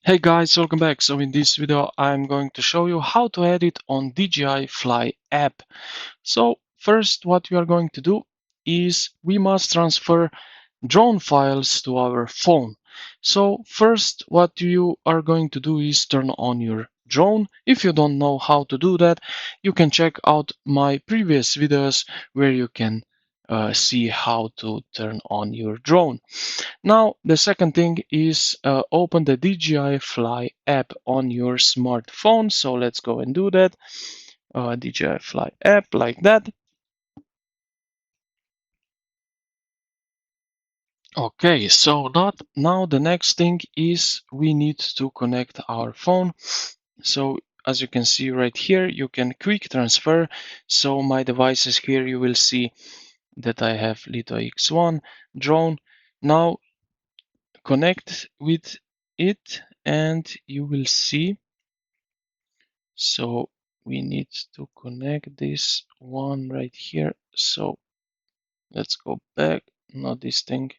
Hey guys, welcome back. So in this video, I'm going to show you how to edit on DJI Fly app. So first, what we are going to do is we must transfer drone files to our phone. So first, what you are going to do is turn on your drone. If you don't know how to do that, you can check out my previous videos where you can see how to turn on your drone. Now, the second thing is open the DJI Fly app on your smartphone. So let's go and do that. DJI Fly app like that. Okay, so now the next thing is we need to connect our phone. So as you can see right here, you can quick transfer. So my devices here, you will see that I have Lito X1 drone. Now connect with it and you will see. So we need to connect this one right here. So let's go back, not this thing.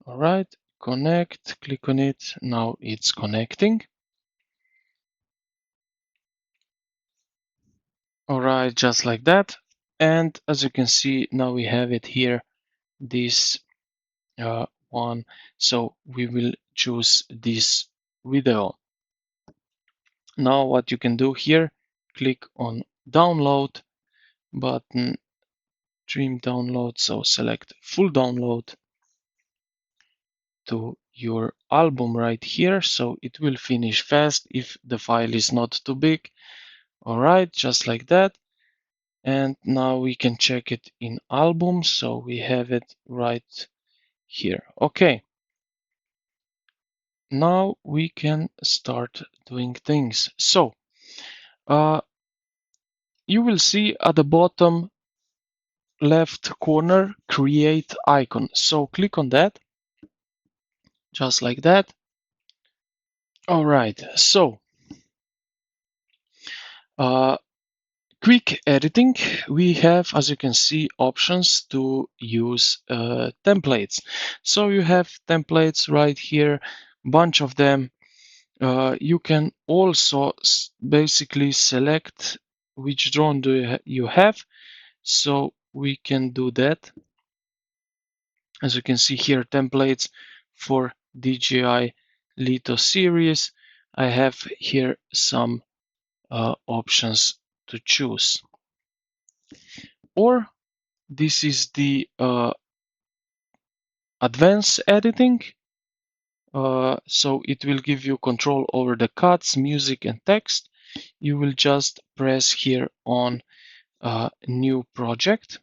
All right, connect, click on it. Now it's connecting. All right, just like that. And as you can see, now we have it here, this one. So we will choose this video. Now what you can do here, click on download button, stream download. So select full download to your album right here, so it will finish fast if the file is not too big. All right, just like that. And now we can check it in album, so we have it right here. Okay, now we can start doing things. So you will see at the bottom left corner create icon, so click on that, just like that. All right, so quick editing, we have, as you can see, options to use templates. So you have templates right here, bunch of them. You can also basically select which drone do you have. So we can do that. As you can see here, templates for DJI Lito series. I have here some options to choose. Or this is the advanced editing. So it will give you control over the cuts, music, and text. You will just press here on new project.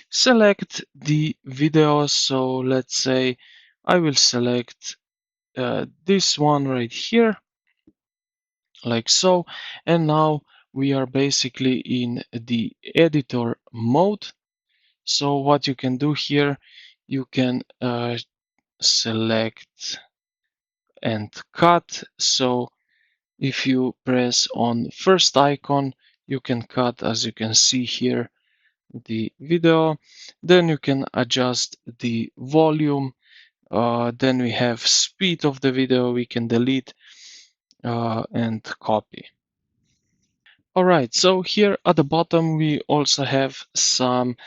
Select the video. So let's say I will select this one right here, like so. And now we are basically in the editor mode. So what you can do here, you can select and cut. So if you press on first icon, you can cut, as you can see here, the video. Then you can adjust the volume. Then we have speed of the video. We can delete and copy. All right, so here at the bottom, we also have some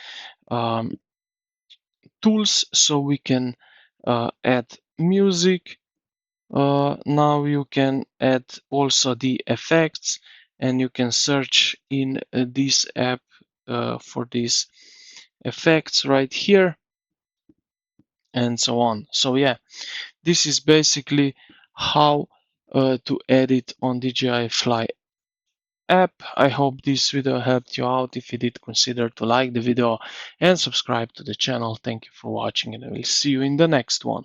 um, tools, so we can add music. Now you can add also the effects, and you can search in this app for these effects right here, and so on. So yeah, this is basically how to edit on DJI Fly app. I hope this video helped you out. If you did, consider to like the video and subscribe to the channel. Thank you for watching, and I will see you in the next one.